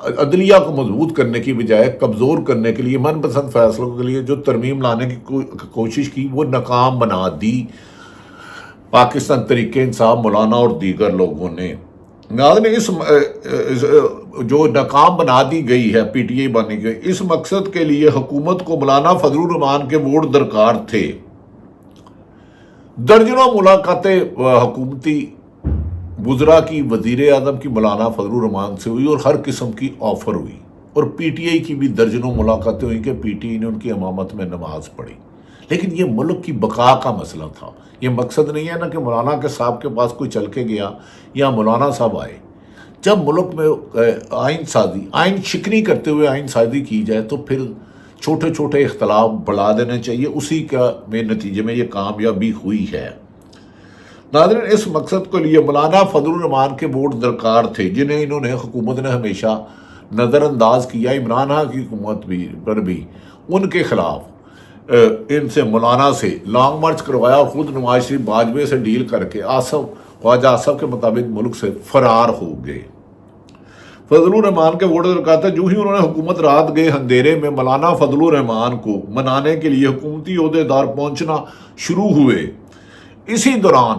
عدلیہ کو مضبوط کرنے کی بجائے کمزور کرنے کے لیے من پسند فیصلوں کے لیے جو ترمیم لانے کی کوشش کی وہ ناکام بنا دی پاکستان تحریک انصاف مولانا اور دیگر لوگوں نے۔ اس جو ناکام بنا دی گئی ہے پی ٹی آئی بنی گئی، اس مقصد کے لیے حکومت کو مولانا فضل الرحمان کے ووٹ درکار تھے۔ درجنوں ملاقاتیں حکومتی وزراء کی وزیر اعظم کی مولانا فضل الرحمان سے ہوئی اور ہر قسم کی آفر ہوئی، اور پی ٹی آئی کی بھی درجنوں ملاقاتیں ہوئی کہ پی ٹی آئی نے ان کی امامت میں نماز پڑھی۔ لیکن یہ ملک کی بقا کا مسئلہ تھا، یہ مقصد نہیں ہے نا کہ مولانا کے صاحب کے پاس کوئی چل کے گیا یا مولانا صاحب آئے۔ جب ملک میں آئین شکنی کرتے ہوئے آئین سازی کی جائے تو پھر چھوٹے چھوٹے اختلاف بڑھا دینے چاہیے، اسی کا میں نتیجے میں یہ کامیابی ہوئی ہے۔ ناظرین، اس مقصد کے لیے مولانا فضل الرحمان کے ووٹ درکار تھے، جنہیں انہوں نے حکومت نے ہمیشہ نظر انداز کیا۔ عمران خان کی حکومت پر بھی ان کے خلاف ان سے مولانا سے لانگ مارچ کروایا اور خود نواز شریف باجوے سے ڈیل کر کے خواجہ آصف کے مطابق ملک سے فرار ہو گئے۔ فضل الرحمان کے ووٹ درکار تھا۔ جو ہی انہوں نے حکومت رات گئے اندھیرے میں مولانا فضل الرحمان کو منانے کے لیے حکومتی عہدیدار پہنچنا شروع ہوئے، اسی دوران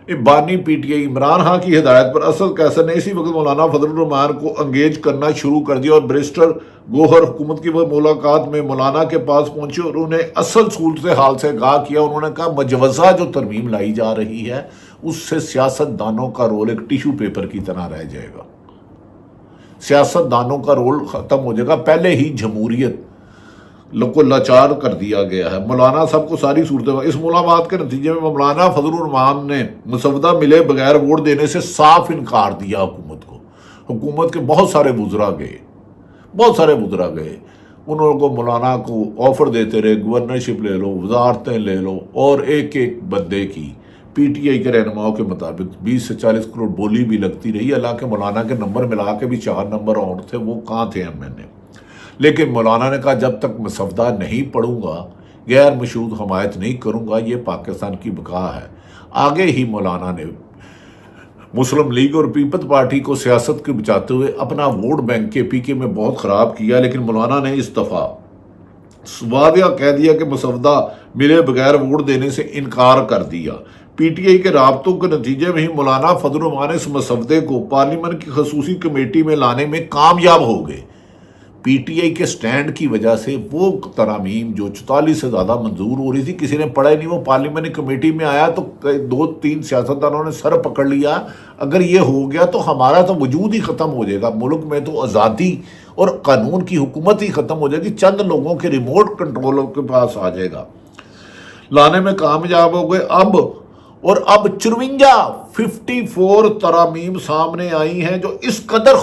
بانی P T I Imran Khan کی ہدایت پر اسد قیصر نے اسی وقت مولانا فضل الرحمان کو انگیج کرنا شروع کر دیا اور بیرسٹر گوہر حکومت کی ملاقات میں مولانا کے پاس پہنچے اور انہیں اصل صورت حال سے آگاہ کیا۔ انہوں نے کہا مجوزہ جو ترمیم لائی جا رہی ہے اس سے سیاست دانوں کا رول ایک ٹیشو پیپر کی طرح رہ جائے گا، سیاست دانوں کا رول ختم ہو جائے گا۔ پہلے ہی جمہوریت کو لاچار کر دیا گیا ہے۔ مولانا صاحب کو ساری صورتیں اس ملاقات کے نتیجے میں مولانا فضل الرحمان نے مسودہ ملے بغیر ووٹ دینے سے صاف انکار دیا حکومت کو۔ حکومت کے بہت سارے وزراء گئے، انہوں کو مولانا کو آفر دیتے رہے، گورنرشپ لے لو، وزارتیں لے لو، اور ایک ایک بندے کی پی ٹی آئی کے رہنماؤں کے مطابق 20 سے 40 کروڑ بولی بھی لگتی رہی۔ حالانکہ مولانا کے نمبر ملا کے بھی 4 نمبر اور تھے، وہ کہاں تھے ایم این اے۔ لیکن مولانا نے کہا جب تک مسودہ نہیں پڑھوں گا، غیر مشروط حمایت نہیں کروں گا، یہ پاکستان کی بقا ہے۔ آگے ہی مولانا نے مسلم لیگ اور پیپلز پارٹی کو سیاست کے بچاتے ہوئے اپنا ووٹ بینک کے پی کے میں بہت خراب کیا، لیکن مولانا نے اس دفعہ واضح کہہ دیا کہ مسودہ ملے بغیر ووٹ دینے سے انکار کر دیا۔ پی ٹی آئی کے رابطوں کے نتیجے میں ہی مولانا فضل الرحمان اس مسودے کو پارلیمنٹ کی خصوصی کمیٹی میں لانے میں کامیاب ہو گئے۔ پی ٹی آئی کے سٹینڈ کی وجہ سے وہ ترامیم جو 44 سے زیادہ منظور ہو رہی تھی کسی نے پڑھا ہی نہیں، وہ پارلیمنٹ کمیٹی میں آیا تو 2-3 سیاستدانوں نے سر پکڑ لیا، اگر یہ ہو گیا تو ہمارا تو وجود ہی ختم ہو جائے گا، ملک میں تو آزادی اور قانون کی حکومت ہی ختم ہو جائے گی، چند لوگوں کے ریموٹ کنٹرول کے پاس آ جائے گا۔ لانے میں کامیاب ہو گئے۔ اب 54 ترامیم سامنے آئی ہیں جو اس قدر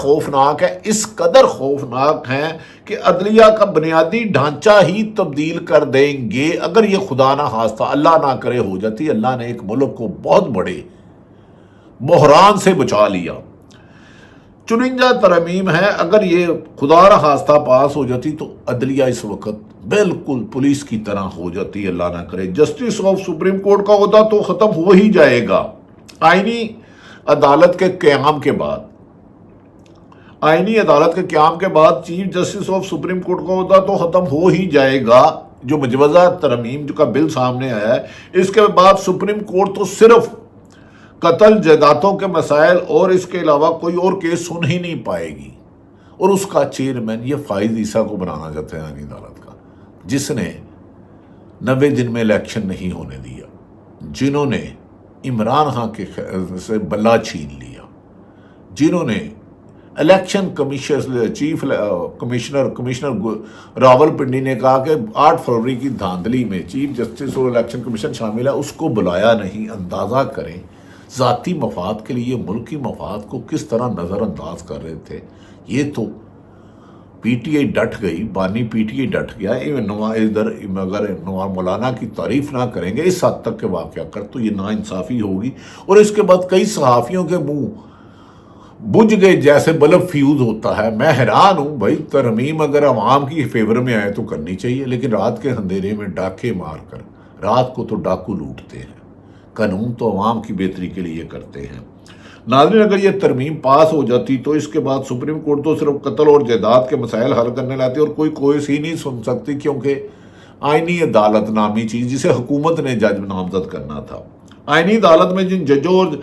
خوفناک ہیں کہ عدلیہ کا بنیادی ڈھانچہ ہی تبدیل کر دیں گے اگر یہ خدا نہ خواستہ اللہ نہ کرے ہو جاتی۔ اللہ نے ایک ملک کو بہت بڑے بحران سے بچا لیا۔ 54 ترامیم ہے، اگر یہ خدا نہ خواستہ پاس ہو جاتی تو عدلیہ اس وقت بالکل پولیس کی طرح ہو جاتی، اللہ نہ کرے۔ جسٹس آف سپریم کورٹ کا عہدہ تو ختم ہو ہی جائے گا۔ آئینی عدالت کے قیام کے بعد chief justice of supreme court کا عہدہ تو ختم ہو ہی جائے گا، جو مجوزہ ترمیم کا بل سامنے آیا ہے۔ اس کے بعد سپریم کورٹ تو صرف قتل جائیدادوں کے مسائل اور اس کے علاوہ کوئی اور کیس سن ہی نہیں پائے گی، اور اس کا چیئرمین یہ فائز عیسیٰ کو بنانا چاہتے ہیں آئینی عدالت کا، جس نے 90 دن میں الیکشن نہیں ہونے دیا، جنہوں نے عمران خان کے سے بلا چھین لیا، جنہوں نے election chief commissioner Rawal Pindi نے کہا کہ 8 فروری کی دھاندلی میں چیف جسٹس اور الیکشن کمیشن شامل ہے، اس کو بلایا نہیں۔ اندازہ کریں ذاتی مفاد کے لیے ملکی مفاد کو کس طرح نظر انداز کر رہے تھے۔ یہ تو پی ٹی آئی ڈٹ گئی، بانی پی ٹی آئی ڈٹ گیا۔ اگر مولانا کی تعریف نہ کریں گے اس حد تک کے واقعہ کر تو یہ ناانصافی ہوگی، اور اس کے بعد کئی صحافیوں کے منہ بجھ گئے جیسے بلب فیوز ہوتا ہے۔ میں حیران ہوں بھائی، ترمیم اگر عوام کی فیور میں آئے تو کرنی چاہیے، لیکن رات کے اندھیرے میں ڈاکے مار کر، رات کو تو ڈاکو لوٹتے ہیں، قانون تو عوام کی بہتری کے لیے کرتے ہیں۔ ناظرین اگر یہ ترمیم پاس ہو جاتی تو اس کے بعد سپریم کورٹ تو صرف قتل اور جائیداد کے مسائل حل کرنے لاتی اور کوئی کیس ہی نہیں سن سکتی، کیونکہ آئینی عدالت نامی چیز جسے حکومت نے جج نامزد کرنا تھا، آئینی عدالت میں جن ججوں اور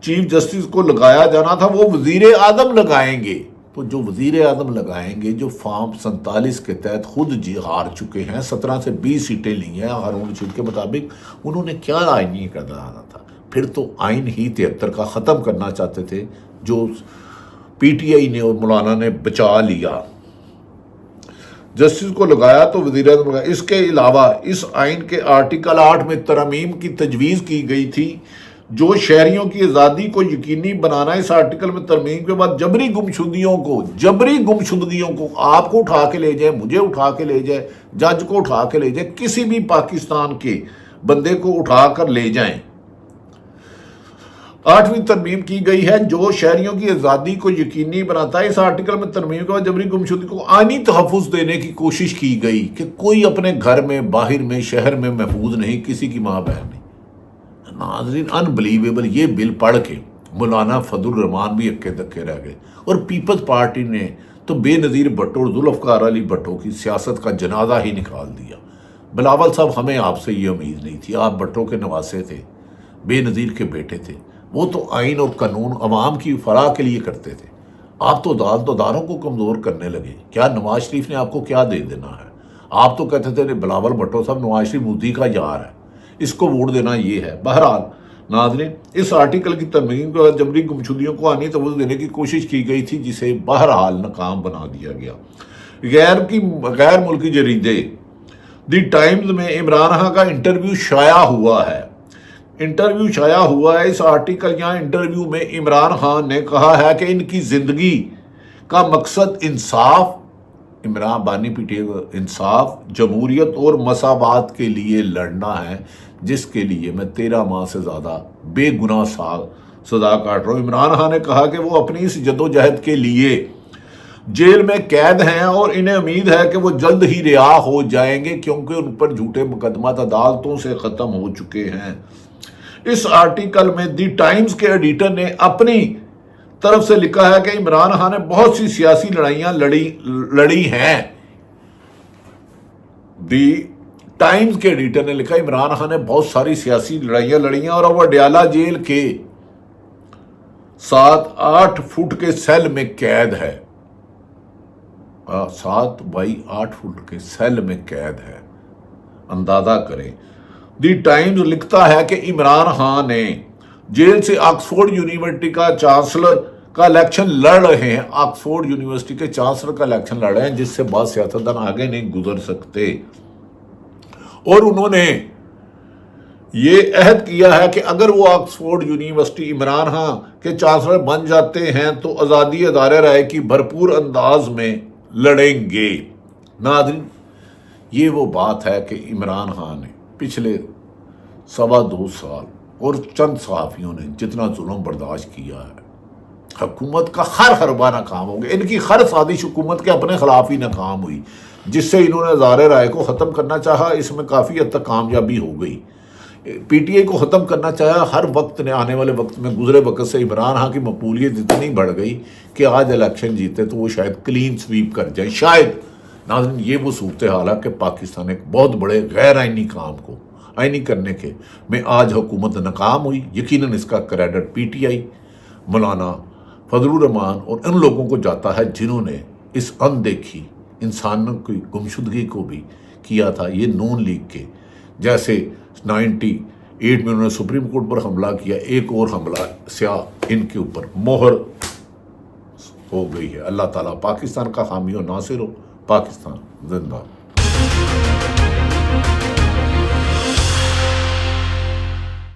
چیف جسٹس کو لگایا جانا تھا وہ وزیر اعظم لگائیں گے۔ تو جو وزیر اعظم لگائیں گے جو فارم 47 کے تحت خود ہار چکے ہیں، 17 سے 20 سیٹیں لی ہیں ہارون رشید کے مطابق، انہوں نے کیا آئینی قرار آنا تھا؟ پھر تو آئین ہی 73 کا ختم کرنا چاہتے تھے جو پی ٹی آئی نے اور مولانا نے بچا لیا۔ جسٹس کو لگایا تو وزیر اعظم لگایا۔ اس کے علاوہ اس آئین کے آرٹیکل 8 میں ترمیم کی تجویز کی گئی تھی جو شہریوں کی آزادی کو یقینی بنانا۔ اس آرٹیکل میں ترمیم کے بعد جبری گمشدگیوں کو آپ کو اٹھا کے لے جائے، مجھے اٹھا کے لے جائے، جج کو اٹھا کے لے جائے، کسی بھی پاکستان کے بندے کو اٹھا کر لے جائیں۔ 8ویں ترمیم کی گئی ہے جو شہریوں کی آزادی کو یقینی بناتا ہے۔ اس آرٹیکل میں ترمیم کے بعد جبری گمشدگی کو آئینی تحفظ دینے کی کوشش کی گئی کہ کوئی اپنے گھر میں، باہر میں، شہر میں محفوظ نہیں، کسی کی ماں بہن نہیں۔ ناظرین انبلیویبل، یہ بل پڑھ کے مولانا فضل الرحمان بھی اکے دکے رہ گئے، اور پیپلز پارٹی نے تو بے نظیر بھٹو اور ذوالفقار علی بھٹو کی سیاست کا جنازہ ہی نکال دیا۔ بلاول صاحب ہمیں آپ سے یہ امید نہیں تھی، آپ بھٹو کے نواسے تھے، بے نظیر کے بیٹے تھے، وہ تو آئین اور قانون عوام کی فلاح کے لیے کرتے تھے، آپ تو عدالت اداروں کو کمزور کرنے لگے۔ کیا نواز شریف نے آپ کو کیا دے دینا ہے؟ آپ تو کہتے تھے بلاول بھٹو صاحب نواز شریف مودی کا یار ہے، اس کو ووٹ دینا یہ ہے۔ بہرحال ناظرین اس آرٹیکل کی ترمیم کے بعد جبری گمشدگیوں کو آئینی تحفظ دینے کی کوشش کی گئی تھی جسے بہرحال ناکام بنا دیا گیا۔ غیر ملکی جریدے دی ٹائمز میں عمران خان کا انٹرویو شائع ہوا ہے۔ اس آرٹیکل یا انٹرویو میں عمران خان نے کہا ہے کہ ان کی زندگی کا مقصد انصاف، عمران بانی پی ٹی اے انصاف، جمہوریت اور مساوات کے لیے لڑنا ہے، جس کے لیے میں 13 ماہ سے زیادہ بے گناہ سزا کاٹ رہا ہوں۔ عمران خان نے کہا کہ وہ اپنی اس جدوجہد کے لیے جیل میں قید ہیں اور انہیں امید ہے کہ وہ جلد ہی رہا ہو جائیں گے کیونکہ ان پر جھوٹے مقدمات عدالتوں سے ختم ہو چکے ہیں۔ اس آرٹیکل میں دی ٹائمز کے ایڈیٹر نے اپنی طرف سے لکھا ہے کہ عمران خان نے بہت سی سیاسی لڑائیاں لڑی ہیں۔ دی ٹائمز کے ایڈیٹر نے لکھا عمران خان نے بہت ساری سیاسی لڑائیاں لڑی ہیں اور وہ ڈیالہ جیل کے 7-8 فٹ کے سیل میں قید ہے۔ 7x8 فٹ کے سیل میں قید ہے، اندازہ کریں۔ دی ٹائمز لکھتا ہے کہ عمران خان نے جیل سے آکسفورڈ یونیورسٹی کا چانسلر کا الیکشن لڑ رہے ہیں، آکسفورڈ یونیورسٹی کے چانسلر کا الیکشن لڑ رہے ہیں جس سے بعض سیاستدان آگے نہیں گزر سکتے، اور انہوں نے یہ عہد کیا ہے کہ اگر وہ آکسفورڈ یونیورسٹی عمران خان کے چانسلر بن جاتے ہیں تو آزادی ادارے رائے کی بھرپور انداز میں لڑیں گے۔ ناظرین یہ وہ بات ہے کہ عمران خان نے پچھلے 2.25 سال اور چند صحافیوں نے جتنا ظلم برداشت کیا ہے، حکومت کا ہر حربہ ناکام ہو گیا، ان کی ہر سازش حکومت کے اپنے خلاف ہی ناکام ہوئی، جس سے انہوں نے ہزارے رائے کو ختم کرنا چاہا، اس میں کافی حد تک کامیابی ہو گئی۔ پی ٹی آئی کو ختم کرنا چاہا، ہر وقت نے آنے والے وقت میں گزرے وقت سے عمران خان کی مقبولیت اتنی بڑھ گئی کہ آج الیکشن جیتے تو وہ شاید کلین سویپ کر جائیں، شاید۔ ناظرین یہ وہ صورتحال ہے کہ پاکستان ایک بہت بڑے غیر آئینی کام کو آئینی کرنے کے میں آج حکومت ناکام ہوئی۔ یقیناً اس کا کریڈٹ پی ٹی آئی، مولانا فضل الرحمان اور ان لوگوں کو جاتا ہے جنہوں نے اس اندیکھی انسانوں کی گمشدگی کو بھی کیا تھا۔ یہ نون لیگ کے جیسے 98 میں انہوں نے سپریم کورٹ پر حملہ کیا، ایک اور حملہ سیاہ ان کے اوپر مہر ہو گئی ہے۔ اللہ تعالیٰ پاکستان کا حامی و ناصر ہو۔ پاکستان زندہ۔